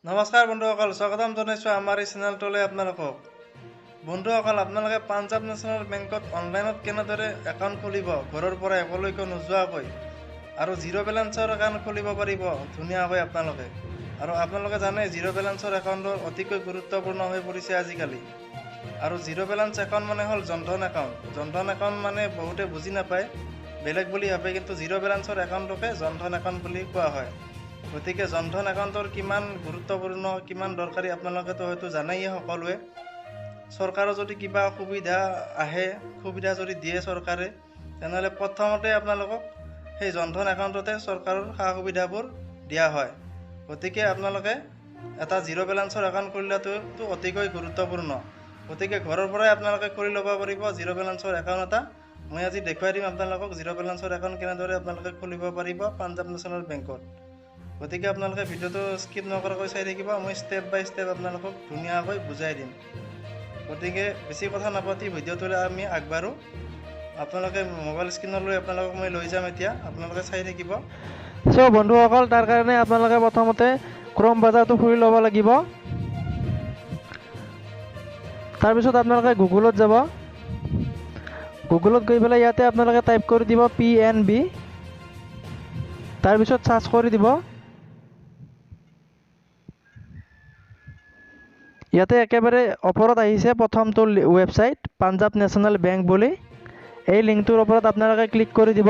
নমস্কাৰ বন্ধুসকল, স্বাগতম জনাইছোঁ আমাৰ এই চেনেলটোলৈ আপোনালোকক। বন্ধুসকল, আপোনালোকে পাঞ্জাৱ নেশ্যনেল বেংকত অনলাইনত কেনেদৰে একাউণ্ট খুলিব ঘৰৰ পৰা একলৈকে নোযোৱাকৈ, আৰু জিৰ' বেলেঞ্চৰ একাউণ্ট খুলিব পাৰিব ধুনীয়াকৈ আপোনালোকে। আৰু আপোনালোকে জানে জিৰ' বেলেঞ্চৰ একাউণ্টৰ অতিকৈ গুৰুত্বপূৰ্ণ হৈ পৰিছে আজিকালি। আৰু জিৰ' বেলেঞ্চ একাউণ্ট মানে হ'ল জনধন একাউণ্ট। জনধন একাউণ্ট মানে বহুতে বুজি নাপায়, বেলেগ বুলি ভাবে, কিন্তু জিৰ' বেলেঞ্চৰ একাউণ্টকে জনধন একাউণ্ট বুলি কোৱা হয়। গতিকে জনধন একাউণ্টৰ কিমান গুৰুত্বপূৰ্ণ, কিমান দৰকাৰী আপোনালোকেতো হয়তো জানায়েই সকলোৱে। চৰকাৰৰ যদি কিবা সুবিধা আহে, সুবিধা যদি দিয়ে চৰকাৰে, তেনেহ'লে প্ৰথমতে আপোনালোকক সেই জনধন একাউণ্টতে চৰকাৰৰ সা সুবিধাবোৰ দিয়া হয়। গতিকে আপোনালোকে এটা জিৰ' বেলেঞ্চৰ একাউণ্ট খুলিলেতো অতিকৈ গুৰুত্বপূৰ্ণ। গতিকে ঘৰৰ পৰাই আপোনালোকে কৰি ল'ব পাৰিব জিৰ' বেলেঞ্চৰ একাউণ্ট এটা। মই আজি দেখুৱাই দিম আপোনালোকক জিৰ' বেলেঞ্চৰ একাউণ্ট কেনেদৰে আপোনালোকে খুলিব পাৰিব পাঞ্জাৱ নেশ্যনেল বেংকত। গতিকে আপোনালোকে ভিডিঅ'টো স্কিপ নকৰাকৈ চাই থাকিব, মই ষ্টেপ বাই ষ্টেপ আপোনালোকক ধুনীয়াকৈ বুজাই দিম। গতিকে বেছি কথা নাপাতি ভিডিঅ'টোলৈ আমি আগবাঢ়োঁ। আপোনালোকে মোবাইল স্ক্ৰীনলৈ আপোনালোকক মই লৈ যাম এতিয়া, আপোনালোকে চাই থাকিব। চ' বন্ধুসকল, তাৰ কাৰণে আপোনালোকে প্ৰথমতে ক্ৰম ব্ৰাউজাৰটো খুলি ল'ব লাগিব। তাৰপিছত আপোনালোকে গুগলত যাব। গুগলত গৈ পেলাই ইয়াতে আপোনালোকে টাইপ কৰি দিব PNB, তাৰপিছত চাৰ্চ কৰি দিব। ইয়াতে একেবাৰে ওপৰত আহিছে প্ৰথমটো ৱেবছাইট পাঞ্জাৱ নেশ্যনেল বেংক বুলি। এই লিংকটোৰ ওপৰত আপোনালোকে ক্লিক কৰি দিব।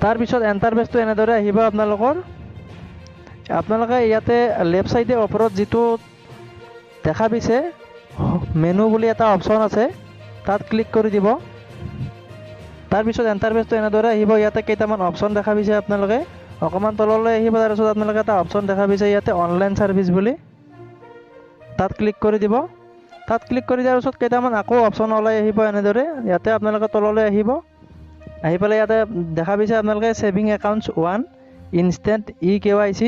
তাৰপিছত এণ্টাৰ পেজটো এনেদৰে আহিব আপোনালোকৰ। আপোনালোকে ইয়াতে লেফ্ট চাইডে ওপৰত যিটো দেখা পাইছে মেনু বুলি এটা অপশ্যন আছে, তাত ক্লিক কৰি দিব। তাৰপিছত এণ্টাৰ পেজটো এনেদৰে আহিব। ইয়াতে কেইটামান অপশ্যন দেখা পাইছে আপোনালোকে, অকণমান তললৈ আহিব। তাৰপিছত আপোনালোকে এটা অপশ্যন দেখা পাইছে ইয়াতে অনলাইন ছাৰ্ভিচ বুলি, তাত ক্লিক কৰি দিব। তাত ক্লিক কৰি দিয়াৰ পিছত কেইটামান আকৌ অপশ্যন ওলাই আহিব এনেদৰে। ইয়াতে আপোনালোকে তললৈ আহিব, আহি পেলাই ইয়াতে দেখা পাইছে আপোনালোকে ছেভিং একাউণ্টছ 1 ইনষ্টেণ্ট KYC,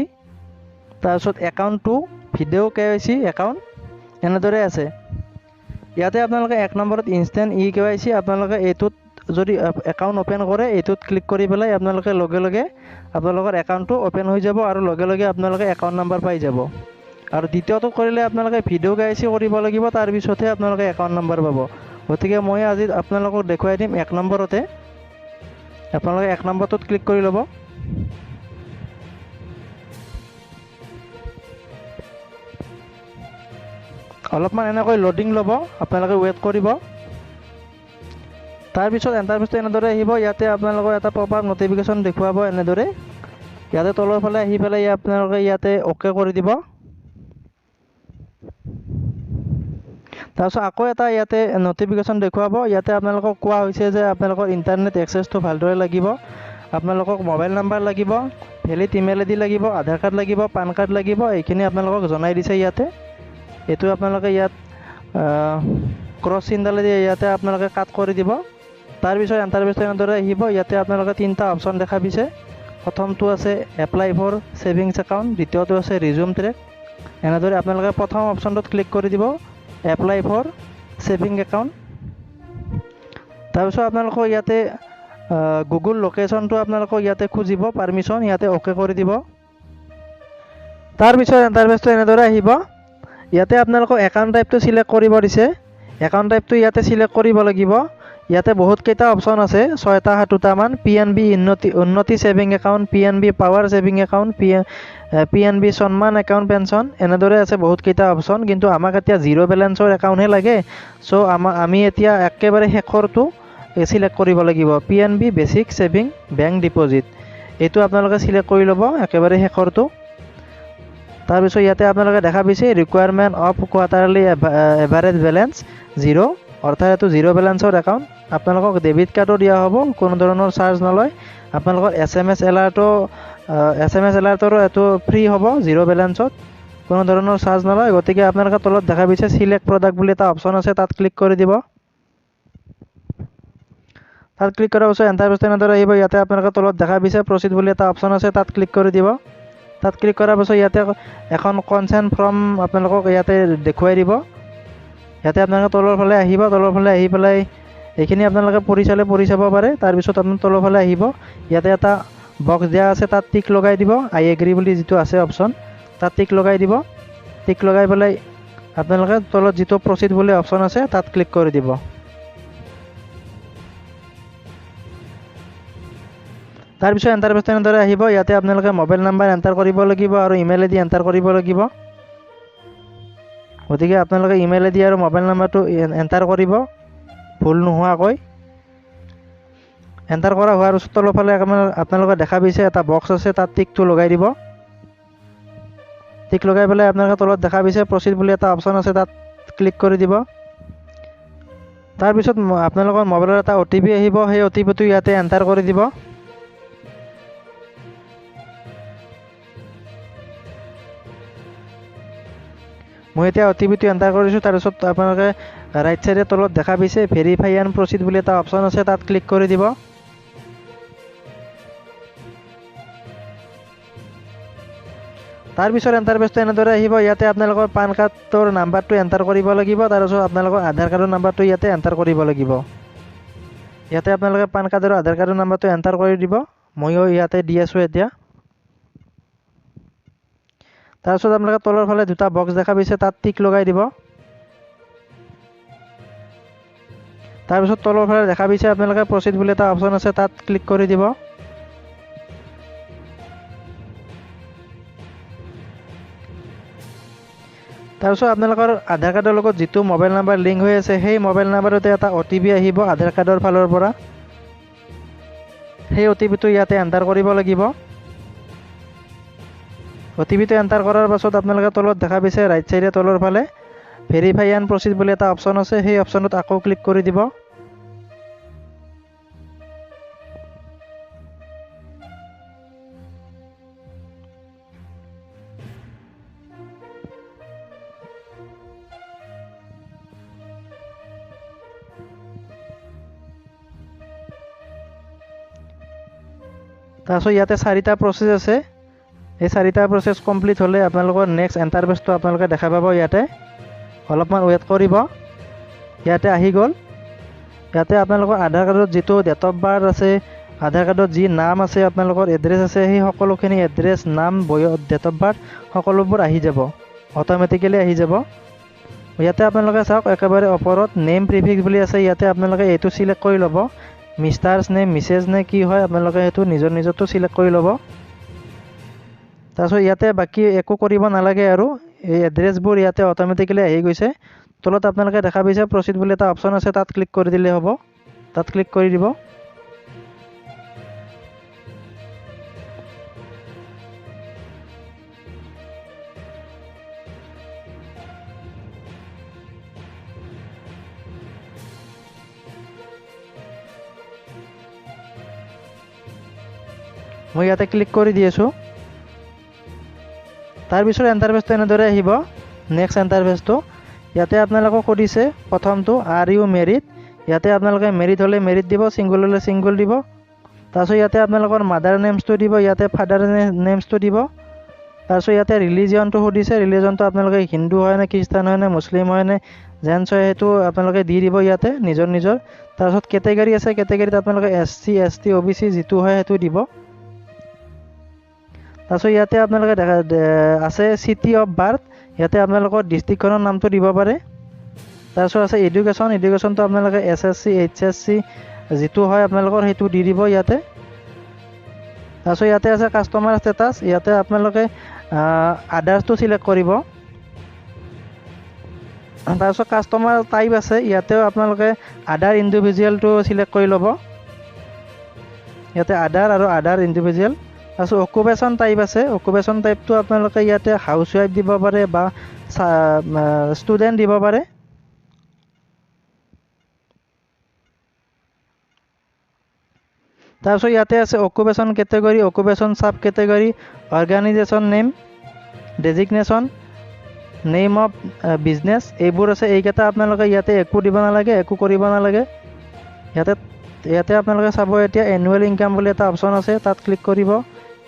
তাৰপিছত একাউণ্ট 2 ভিডিঅ' KYC একাউণ্ট, এনেদৰে আছে। ইয়াতে আপোনালোকে 1 নম্বৰত ইনষ্টেণ্ট KYC, আপোনালোকে এইটোত যদি একাউণ্ট অ'পেন কৰে এইটোত ক্লিক কৰি পেলাই আপোনালোকে লগে লগে আপোনালোকৰ একাউণ্টটো অ'পেন হৈ যাব, আৰু লগে লগে আপোনালোকে একাউণ্ট নাম্বাৰ পাই যাব। আৰু দ্বিতীয়টো কৰিলে আপোনালোকে ভিডিঅ' KYC কৰিব লাগিব, তাৰপিছতহে আপোনালোকে একাউণ্ট নাম্বাৰ পাব। গতিকে মই আজি আপোনালোকক দেখুৱাই দিম 1 নম্বৰতে। আপোনালোকে 1 নম্বৰটোত ক্লিক কৰি ল'ব। অলপমান এনেকৈ লোডিং ল'ব, আপোনালোকে ৱেইট কৰিব। তাৰপিছত এণ্টাৰ পেজটো এনেদৰে আহিব। ইয়াতে আপোনালোকৰ এটা পপআপ নটিফিকেশ্যন দেখুৱাব এনেদৰে। ইয়াতে তলৰ ফালে আহি পেলাই আপোনালোকে ইয়াতে অ'কে কৰি দিব। তাৰপিছত আকৌ এটা ইয়াতে নটিফিকেশ্যন দেখুৱাব। ইয়াতে আপোনালোকক কোৱা হৈছে যে আপোনালোকৰ ইণ্টাৰনেট এক্সেছটো ভালদৰে লাগিব, আপোনালোকক মোবাইল নাম্বাৰ লাগিব, ভেলিড ইমেইল ID লাগিব, আধাৰ কাৰ্ড লাগিব, পান কাৰ্ড লাগিব, এইখিনি আপোনালোকক জনাই দিছে ইয়াতে। এইটো আপোনালোকে ইয়াত ক্ৰছ চিনডালেদি ইয়াতে আপোনালোকে কাট কৰি দিব। তাৰপিছত এণ্টাৰ পেজটো এনেদৰে আহিব। ইয়াতে আপোনালোকে 3টা অপশ্যন দেখা পাইছে। প্ৰথমটো আছে এপ্লাই ফৰ ছেভিংছ একাউণ্ট, দ্বিতীয়টো আছে ৰিজিউম ট্ৰেক। এনেদৰে আপোনালোকে প্ৰথম অপশ্যনটোত ক্লিক কৰি দিব, এপ্লাই ফৰ ছেভিং একাউণ্ট। তাৰপিছত আপোনালোকক ইয়াতে গুগল লোকেশ্যনটো আপোনালোকক ইয়াতে খুজিব পাৰ্মিশ্যন, ইয়াতে অ'কে কৰি দিব। তাৰপিছত এণ্টাৰ পেজটো এনেদৰে আহিব। ইয়াতে আপোনালোকক একাউণ্ট টাইপটো চিলেক্ট কৰিব দিছে। একাউণ্ট টাইপটো ইয়াতে চিলেক্ট কৰিব লাগিব। ইয়াতে বহুতকেইটা অপশ্যন আছে, 6টা-7টামান। PNB উন্নতি saving account, PNB power saving account, PNB সন্মান একাউণ্ট পেঞ্চন, এনেদৰে আছে বহুতকেইটা অপশ্যন। কিন্তু আমাক এতিয়া জিৰ' বেলেঞ্চৰ একাউণ্টহে লাগে। চ' আমি এতিয়া একেবাৰে শেষৰটো চিলেক্ট কৰিব লাগিব, PNB basic saving bank deposit. এইটো আপোনালোকে চিলেক্ট কৰি ল'ব, একেবাৰে শেষৰটো। তাৰপিছত ইয়াতে আপোনালোকে দেখা পাইছে requirement of quarterly average balance 0, অৰ্থাৎ এইটো জিৰ' বেলেঞ্চৰ একাউণ্ট। আপোনালোকক ডেবিট কাৰ্ডো দিয়া হ'ব, কোনো ধৰণৰ চাৰ্জ নলয়। আপোনালোকৰ SMS এলাৰ্টৰো এইটো ফ্ৰী হ'ব, জিৰ' বেলেঞ্চত কোনো ধৰণৰ চাৰ্জ নলয়। গতিকে আপোনালোকে তলত দেখা পাইছে চিলেক্ট প্ৰডাক্ট বুলি এটা অপশ্যন আছে, তাত ক্লিক কৰি দিব। তাত ক্লিক কৰাৰ পিছত এণ্টাৰ পেজটো এনেদৰে আহিব। ইয়াতে আপোনালোকে তলত দেখা পাইছে প্ৰচিড বুলি এটা অপশ্যন আছে, তাত ক্লিক কৰি দিব। তাত ক্লিক কৰাৰ পিছত ইয়াতে এখন কনচেণ্ট ফৰ্ম আপোনালোকক ইয়াতে দেখুৱাই দিব। ইয়াতে আপোনালোকে তলৰ ফালে আহিব, তলৰ ফালে আহি পেলাই এইখিনি আপোনালোকে পঢ়ি চাব পাৰে। তাৰপিছত আপুনি তলৰ ফালে আহিব, ইয়াতে এটা বক্স দিয়া আছে তাত টিক লগাই দিব, আই এগ্ৰি বুলি যিটো আছে অপশ্যন তাত টিক লগাই দিব। টিক লগাই পেলাই আপোনালোকে তলত যিটো প্ৰচিড বুলি অপশ্যন আছে তাত ক্লিক কৰি দিব। তাৰপিছত এণ্টাৰ পেজটো এনেদৰে আহিব। ইয়াতে আপোনালোকে মোবাইল নাম্বাৰ এণ্টাৰ কৰিব লাগিব আৰু ইমেইল আইডি এণ্টাৰ কৰিব লাগিব। গতিকে আপোনালোকে ইমেইল আইডি আৰু মোবাইল নাম্বাৰটো এণ্টাৰ কৰিব ভুল নোহোৱাকৈ। এণ্টাৰ কৰা হোৱাৰ পিছত তলৰ ফালে আপোনালোকে দেখা পাইছে এটা বক্স আছে, তাত টিকটো লগাই দিব। টিক লগাই পেলাই আপোনালোকে তলত দেখা পাইছে প্ৰচিড বুলি এটা অপশ্যন আছে, তাত ক্লিক কৰি দিব। তাৰপিছত আপোনালোকৰ মোবাইলত এটা OTP আহিব, সেই OTPটো ইয়াতে এণ্টাৰ কৰি দিব। মই এতিয়া OTPটো এণ্টাৰ কৰিছোঁ। তাৰপিছত আপোনালোকে ৰাইট চাইডে তলত দেখা পাইছে ভেৰিফাই এণ্ড প্ৰচিড বুলি এটা অপশ্যন আছে, তাত ক্লিক কৰি দিব। তাৰপিছত এণ্টাৰ পেজটো এনেদৰে আহিব। ইয়াতে আপোনালোকৰ পান কাৰ্ডৰ নাম্বাৰটো এণ্টাৰ কৰিব লাগিব। তাৰপিছত আপোনালোকৰ আধাৰ কাৰ্ডৰ নাম্বাৰটো ইয়াতে এণ্টাৰ কৰিব লাগিব। ইয়াতে আপোনালোকে পান কাৰ্ড আৰু আধাৰ কাৰ্ডৰ নাম্বাৰটো এণ্টাৰ কৰি দিব। ময়ো ইয়াতে দি আছোঁ এতিয়া। তাৰপিছত আপোনালোকে তলৰ ফালে দুটা বক্স দেখা পাইছে, তাত টিক লগাই দিব। তাৰপিছত তলৰ ফালে দেখা পাইছে আপোনালোকে প্ৰচিড বুলি এটা অপশ্যন আছে, তাত ক্লিক কৰি দিব। তাৰপিছত আপোনালোকৰ আধাৰ কাৰ্ডৰ লগত যিটো মোবাইল নাম্বাৰ লিংক হৈ আছে, সেই মোবাইল নাম্বাৰতে এটা OTP আহিব আধাৰ কাৰ্ডৰ ফালৰ পৰা। সেই OTPটো ইয়াতে এণ্টাৰ কৰিব লাগিব। OTPটো এণ্টাৰ কৰাৰ পাছত আপোনালোকে তলত দেখা পাইছে ৰাইট চাইডে তলৰ ফালে ভেৰিফাই এণ্ড প্ৰচিড বুলি এটা অপশ্যন আছে, সেই অপশ্যনত আকৌ ক্লিক কৰি দিব। তাৰপিছত ইয়াতে 4টা প্ৰচেছ আছে। এই 4টা প্ৰচেছ কমপ্লিট হ'লে আপোনালোকৰ নেক্সট এণ্টাৰ পেজটো আপোনালোকে দেখা পাব। ইয়াতে অলপমান ৱেইট কৰিব। ইয়াতে আহি গ'ল। ইয়াতে আপোনালোকৰ আধাৰ কাৰ্ডত যিটো ডেট অফ বাৰ্থ আছে, আধাৰ কাৰ্ডত যি নাম আছে, আপোনালোকৰ এড্ৰেছ আছে, সেই সকলোখিনি এড্ৰেছ, নাম, বয়স, ডেট অফ বাৰ্থ সকলোবোৰ আহি যাব, অট'মেটিকেলি আহি যাব। ইয়াতে আপোনালোকে চাওক একেবাৰে ওপৰত নেম প্ৰিফিক্স বুলি আছে। ইয়াতে আপোনালোকে এইটো চিলেক্ট কৰি ল'ব, মিষ্টাৰ্ছ নে মিছেছ নে কি হয়, আপোনালোকে সেইটো নিজৰটো চিলেক্ট কৰি ল'ব। তাৰপিছত ইয়াতে বাকী একো কৰিব নালাগে আৰু এই এড্ৰেছবোৰ ইয়াতে অট'মেটিকেলি আহি গৈছে। তলত আপোনালোকে দেখা পাইছে প্ৰচিড বুলি এটা অপশ্যন আছে, তাত ক্লিক কৰি দিলে হ'ব। তাত ক্লিক কৰি দিব। মই ইয়াতে ক্লিক কৰি দি আছোঁ। তাৰপিছত এণ্টাৰ পেজটো এনেদৰে আহিব। নেক্সট এণ্টাৰ পেজটো ইয়াতে আপোনালোকক সুধিছে প্ৰথমটো আৰ ইউ মেৰিড। ইয়াতে আপোনালোকে মেৰিড হ'লে মেৰিড দিব, ছিংগল হ'লে ছিংগল দিব। তাৰপিছত ইয়াতে আপোনালোকৰ মাদাৰ নেমছটো দিব, ইয়াতে ফাদাৰ নেমছটো দিব। তাৰপিছত ইয়াতে ৰিলিজিয়নটো সুধিছে, ৰিলিজিয়নটো আপোনালোকে হিন্দু হয় নে খ্ৰীষ্টান হয় নে মুছলিম হয় নে জেন্টছ হয়, সেইটো আপোনালোকে দি দিব ইয়াতে নিজৰ। তাৰপিছত কেটেগৰী আছে, কেটেগৰীত আপোনালোকে SC ST OBC যিটো হয় সেইটো দিব। তাৰপিছত ইয়াতে আপোনালোকে আছে চিটি অফ বাৰ্থ, ইয়াতে আপোনালোকৰ ডিষ্ট্ৰিক্টখনৰ নামটো দিব পাৰে। তাৰপিছত আছে এডুকেশ্যনটো আপোনালোকে SSC HSC যিটো হয় আপোনালোকৰ সেইটো দি দিব ইয়াতে। তাৰপিছত ইয়াতে আছে কাষ্টমাৰ ষ্টেটাছ, ইয়াতে আপোনালোকে আদাৰ্ছটো চিলেক্ট কৰিব। তাৰপিছত কাষ্টমাৰ টাইপ আছে, ইয়াতেও আপোনালোকে আদাৰ ইণ্ডিভিজুৱেলটো চিলেক্ট কৰি ল'ব। ইয়াতে আদাৰ আৰু আদাৰ ইণ্ডিভিজুৱেল। তাৰপিছত অকুপেশ্যন টাইপ আছে, অকুপেশ্যন টাইপটো আপোনালোকে ইয়াতে হাউচ ৱাইফ দিব পাৰে বা ষ্টুডেণ্ট দিব পাৰে। তাৰপিছত ইয়াতে আছে অকুপেশ্যন কেটেগৰী, অকুপেশ্যন চাব category, organisation name, designation, name of business, এইবোৰ আছে। এইকেইটা আপোনালোকে ইয়াতে একো দিব নালাগে, একো কৰিব নালাগে। ইয়াতে আপোনালোকে চাব এতিয়া এনুৱেল ইনকাম বুলি এটা অপশ্যন আছে, তাত ক্লিক কৰিব।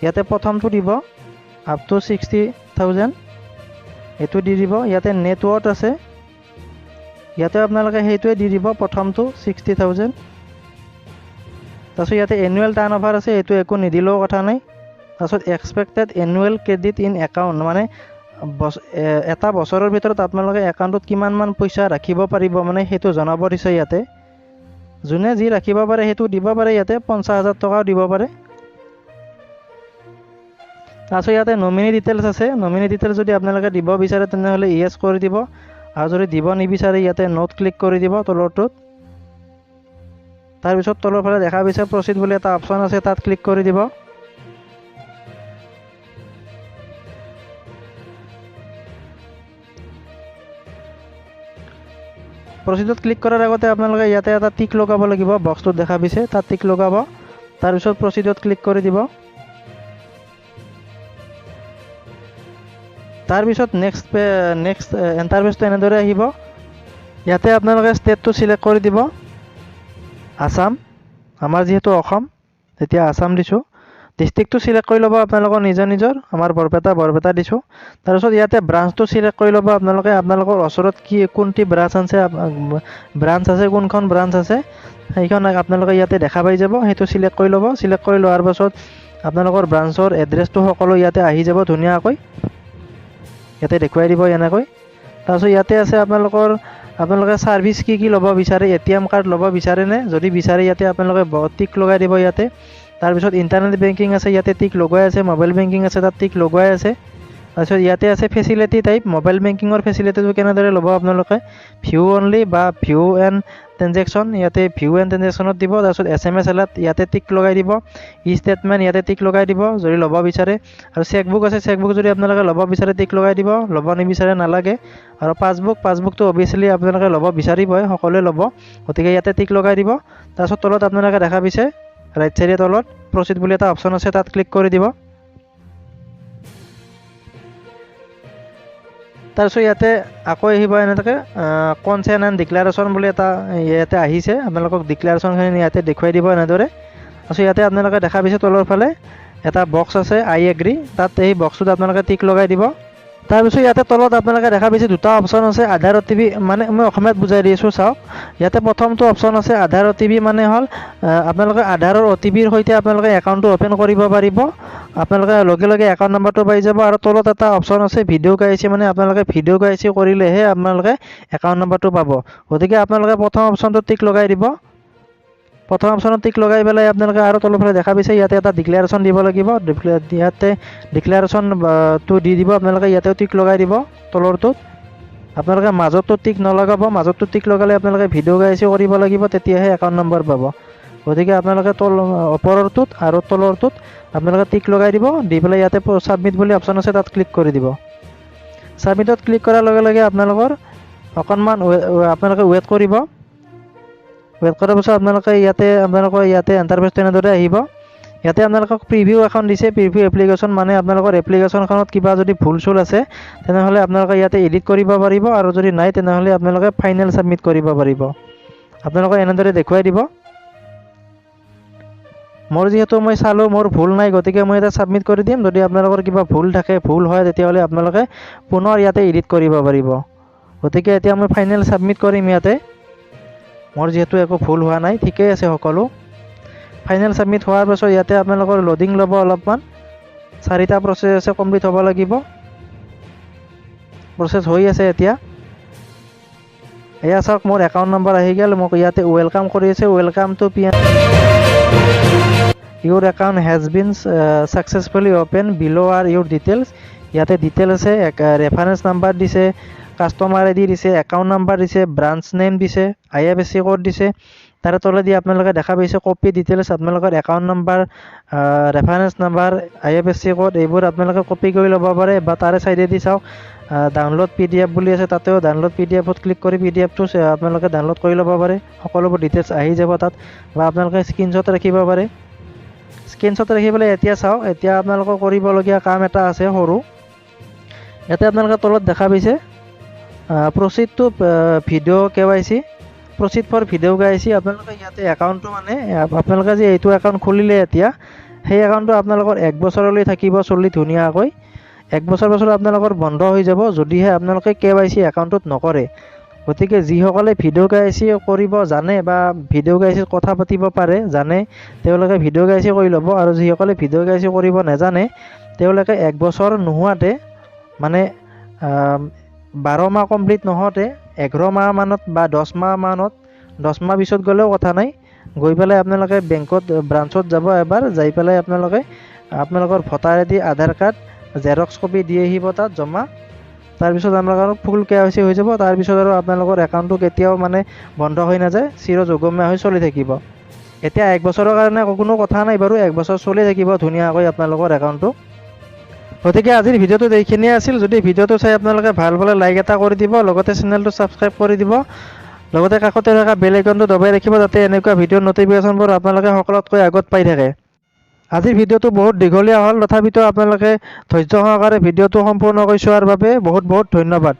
ইয়াতে প্ৰথমটো দিব আপ টু 60,000, এইটো দি দিব। ইয়াতে নেটৱৰ্থ আছে, ইয়াতে আপোনালোকে সেইটোৱে দি দিব প্ৰথমটো 60,000। তাৰপিছত ইয়াতে এনুৱেল টাৰ্ণ অভাৰ আছে, এইটো একো নিদিলেও কথা নাই। তাৰপিছত expected annual credit in account, মানে এটা বছৰৰ ভিতৰত আপোনালোকে একাউণ্টত কিমানমান পইচা ৰাখিব পাৰিব, মানে সেইটো জনাব দিছে ইয়াতে। যোনে যি ৰাখিব পাৰে সেইটো দিব পাৰে, ইয়াতে 50,000 টকাও দিব পাৰে। তাৰপিছত ইয়াতে নমিনি ডিটেইলছ আছে, নমিনি ডিটেইলছ যদি আপোনালোকে দিব বিচাৰে তেনেহ'লে ইয়েছ কৰি দিব, আৰু যদি দিব নিবিচাৰে ইয়াতে নোট ক্লিক কৰি দিব তলৰটোত। তাৰপিছত তলৰ ফালে দেখা পাইছে প্ৰচিড বুলি এটা অপশ্যন আছে, তাত ক্লিক কৰি দিব। প্ৰচিডত ক্লিক কৰাৰ আগতে আপোনালোকে ইয়াতে এটা টিক লগাব লাগিব, বক্সটোত দেখা পাইছে তাত টিক লগাব। তাৰপিছত প্ৰচিডত ক্লিক কৰি দিব। তাৰপিছত নেক্সট ইণ্টাৰফেচটো এনেদৰে আহিব। ইয়াতে আপোনালোকে ষ্টেটটো চিলেক্ট কৰি দিব, আসাম, আমাৰ যিহেতু অসম তেতিয়া আসাম দিছোঁ। ডিষ্ট্ৰিক্টটো চিলেক্ট কৰি ল'ব আপোনালোকৰ নিজৰ, আমাৰ বৰপেটা দিছোঁ। তাৰপিছত ইয়াতে ব্ৰাঞ্চটো চিলেক্ট কৰি ল'ব আপোনালোকে, আপোনালোকৰ ওচৰত কোনটি ব্ৰাঞ্চ আছে, কোনখন ব্ৰাঞ্চ আছে সেইখন আপোনালোকে ইয়াতে দেখা পাই যাব, সেইটো চিলেক্ট কৰি ল'ব। চিলেক্ট কৰি লোৱাৰ পাছত আপোনালোকৰ ব্ৰাঞ্চৰ এড্ৰেছটো সকলো ইয়াতে আহি যাব ধুনীয়াকৈ, ইয়াতে দেখুৱাই দিব এনেকৈ। তাৰপিছত ইয়াতে আছে আপোনালোকে ছাৰ্ভিচ কি ল'ব বিচাৰে, ATM কাৰ্ড ল'ব বিচাৰেনে, যদি বিচাৰে ইয়াতে আপোনালোকে টিক লগাই দিব ইয়াতে। তাৰপিছত ইণ্টাৰনেট বেংকিং আছে, ইয়াতে টিক লগাই আছে। মোবাইল বেংকিং আছে, তাত টিক লগাই আছে। তাৰপিছত ইয়াতে আছে ফেচিলিটি টাইপ, মোবাইল বেংকিঙৰ ফেচিলিটিটো কেনেদৰে ল'ব আপোনালোকে, ভিউ অনলি বা ভিউ এণ্ড ট্ৰেনজেকশ্যন, ইয়াতে ভিউ এণ্ড ট্ৰেনজেকশ্যনত দিব। তাৰপিছত SMS এলাৰ্ট ইয়াতে টিক লগাই দিব। ষ্টেটমেণ্ট ইয়াতে টিক লগাই দিব যদি ল'ব বিচাৰে। আৰু চেকবুক আছে, চেকবুক যদি আপোনালোকে ল'ব বিচাৰে টিক লগাই দিব, ল'ব নিবিচাৰে নালাগে। আৰু পাছবুকটো অভিয়াছলি আপোনালোকে ল'ব বিচাৰিবই, সকলোৱে ল'ব, গতিকে ইয়াতে টিক লগাই দিব। তাৰপিছত তলত আপোনালোকে দেখা পাইছে ৰাইট চাইডে তলত প্ৰচিড বুলি এটা অপশ্যন আছে, তাত ক্লিক কৰি দিব। তাৰপিছত ইয়াতে আকৌ আহিব এনেকৈ কনচেণ্ট এণ্ড ডিক্লাৰেশ্যন বুলি এটা ইয়াতে আহিছে, আপোনালোকক ডিক্লাৰেশ্যনখিনি ইয়াতে দেখুৱাই দিব এনেদৰে। তাৰপিছত ইয়াতে আপোনালোকে দেখা পাইছে তলৰ ফালে এটা বক্স আছে আই এগ্ৰি, তাত এই বক্সটোত আপোনালোকে টিক লগাই দিব। তাৰপিছত ইয়াতে তলত আপোনালোকে দেখা পাইছে দুটা অপশ্যন আছে, আধাৰ OTP, মানে মই অসমীয়াত বুজাই দি আছোঁ চাওক। ইয়াতে প্ৰথমটো অপশ্যন আছে আধাৰ OTP, মানে হ'ল আপোনালোকে আধাৰৰ OTPৰ সৈতে আপোনালোকে একাউণ্টটো অ'পেন কৰিব পাৰিব, আপোনালোকে লগে লগে একাউণ্ট নাম্বাৰটো পাই যাব। আৰু তলত এটা অপশ্যন আছে ভিডিঅ' KYC, মানে আপোনালোকে ভিডিঅ' KYC কৰিলেহে আপোনালোকে একাউণ্ট নাম্বাৰটো পাব, গতিকে আপোনালোকে প্ৰথম অপশ্যনটো টিক লগাই দিব। প্ৰথম অপশ্যনত টিক লগাই পেলাই আপোনালোকে আৰু তলৰফালে দেখা পাইছে ইয়াতে এটা ডিক্লেৰেশ্যন দিব লাগিব, ইয়াতে ডিক্লেৰেশ্যনটো দি দিব আপোনালোকে, ইয়াতেও টিক লগাই দিব তলৰটোত। আপোনালোকে মাজতো টিক নলগাব, মাজতো টিক লগালে আপোনালোকে ভিডিঅ' KYC কৰিব লাগিব, তেতিয়াহে একাউণ্ট নম্বৰ পাব। গতিকে আপোনালোকে ওপৰৰটোত আৰু তলৰটোত আপোনালোকে টিক লগাই দিব, দি পেলাই ইয়াতে ছাবমিট বুলি অপশ্যন আছে, তাত ক্লিক কৰি দিব। ছাবমিটত ক্লিক কৰাৰ লগে লগে আপোনালোকৰ অকণমান আপোনালোকে ৱেইট কৰিব। ৱেইট কৰাৰ পিছত আপোনালোকৰ ইয়াতে ইণ্টাৰফেচটো এনেদৰে আহিব। ইয়াতে আপোনালোকক প্ৰিভিউ এখন দিছে, প্ৰিভিউ এপ্লিকেশ্যন, মানে আপোনালোকৰ এপ্লিকেশ্যনখনত কিবা যদি ভুল চুল আছে তেনেহ'লে আপোনালোকে ইয়াতে এডিট কৰিব পাৰিব, আৰু যদি নাই তেনেহ'লে আপোনালোকে ফাইনেল ছাবমিট কৰিব পাৰিব। আপোনালোকে এনেদৰে দেখুৱাই দিব। মোৰ যিহেতু মই চালোঁ মোৰ ভুল নাই, গতিকে মই ইয়াতে ছাবমিট কৰি দিম। যদি আপোনালোকৰ কিবা ভুল হয় তেতিয়াহ'লে আপোনালোকে পুনৰ ইয়াতে এডিট কৰিব পাৰিব। গতিকে এতিয়া মই ফাইনেল ছাবমিট কৰিম ইয়াতে, মোৰ যিহেতু একো ভুল হোৱা নাই, ঠিকেই আছে সকলো। ফাইনেল ছাবমিট হোৱাৰ পাছত ইয়াতে আপোনালোকৰ লোডিং ল'ব অলপমান, 4টা প্ৰচেছ আছে, কমপ্লিট হ'ব লাগিব। প্ৰচেছ হৈ আছে এতিয়া। এয়া চাওক মোৰ একাউণ্ট নম্বৰ আহি গ'ল, মোক ইয়াতে ৱেলকাম কৰি আছে, welcome to Euro account has been successfully open, bill' R Euro details. ইয়াতে ডিটেইল আছে, ৰেফাৰেঞ্চ নাম্বাৰ দিছে, কাষ্টমাৰ ID দিছে, একাউণ্ট নাম্বাৰ দিছে, ব্ৰাঞ্চ নেম দিছে, IFSC কোড দিছে। তাৰে তলেদি আপোনালোকে দেখা পাইছে কপি ডিটেইলছ, আপোনালোকৰ account number, reference number, IFSC code, এইবোৰ আপোনালোকে কপি কৰি ল'ব পাৰে। বা তাৰে চাইডেদি চাওক ডাউনলোড PDF বুলি আছে, তাতেও ডাউনলোড PDFত ক্লিক কৰি PDFটো আপোনালোকে ডাউনলোড কৰি ল'ব পাৰে, সকলোবোৰ ডিটেইলছ আহি যাব তাত। বা আপোনালোকে স্ক্ৰীনশ্বট ৰাখিব পাৰে। স্ক্ৰীনশ্বট ৰাখি পেলাই এতিয়া চাওক, এতিয়া আপোনালোকৰ কৰিবলগীয়া কাম এটা আছে সৰু। ইয়াতে আপোনালোকে তলত দেখা পাইছে proceed to video' KYC, proceed for video' KYC। আপোনালোকে ইয়াতে একাউণ্টটো, মানে আপোনালোকে যে এইটো একাউণ্ট খুলিলে এতিয়া, সেই একাউণ্টটো আপোনালোকৰ 1 বছৰলৈ থাকিব চলি ধুনীয়াকৈ। 1 বছৰ পাছত আপোনালোকৰ বন্ধ হৈ যাব যদিহে আপোনালোকে KYC একাউণ্টটোত নকৰে। গতিকে যিসকলে ভিডিঅ' কেৱাইচি কৰিব জানে বা ভিডিঅ' কেৱাইচিত কথা পাতিব পাৰে জানে তেওঁলোকে ভিডিঅ' কেৱাইচি কৰি ল'ব। আৰু যিসকলে ভিডিঅ' কেৱাইচি কৰিব নাজানে তেওঁলোকে 1 বছৰ নোহোৱাতে মানে 12 মাহ কমপ্লিট নহওঁতে 11 মাহ মানত বা 10 মাহ মানত 10 মাহ পিছত গ'লেও কথা নাই, গৈ পেলাই আপোনালোকে বেংকত ব্ৰাঞ্চত যাব এবাৰ, যাই পেলাই আপোনালোকৰ ভোটাৰ আইডি আধাৰ কাৰ্ড জেৰক্স কপি দি আহিব তাত জমা। তাৰপিছত আপোনালোকৰ ফুল কেৱাইচি হৈ যাব। তাৰপিছত আৰু আপোনালোকৰ একাউণ্টটো কেতিয়াও মানে বন্ধ হৈ নাযায়, চিৰযুগমীয়া হৈ চলি থাকিব। এতিয়া 1 বছৰৰ কাৰণে কোনো কথা নাই বাৰু, 1 বছৰ চলি থাকিব ধুনীয়াকৈ আপোনালোকৰ একাউণ্টটো। গতিকে আজিৰ ভিডিঅ'টোত এইখিনিয়ে আছিল। যদি ভিডিঅ'টো চাই আপোনালোকে ভাল পালে লাইক এটা কৰি দিব, লগতে চেনেলটো ছাবস্ক্ৰাইব কৰি দিব, লগতে কাষতে থকা বেল আইকনটো দবাই ৰাখিব যাতে এনেকুৱা ভিডিঅ'ৰ নটিফিকেশ্যনবোৰ আপোনালোকে সকলোতকৈ আগত পাই থাকে। আজিৰ ভিডিঅ'টো বহুত দীঘলীয়া হ'ল, তথাপিতো আপোনালোকে ধৈৰ্য সহকাৰে ভিডিঅ'টো সম্পূৰ্ণকৈ চোৱাৰ বাবে বহুত বহুত ধন্যবাদ।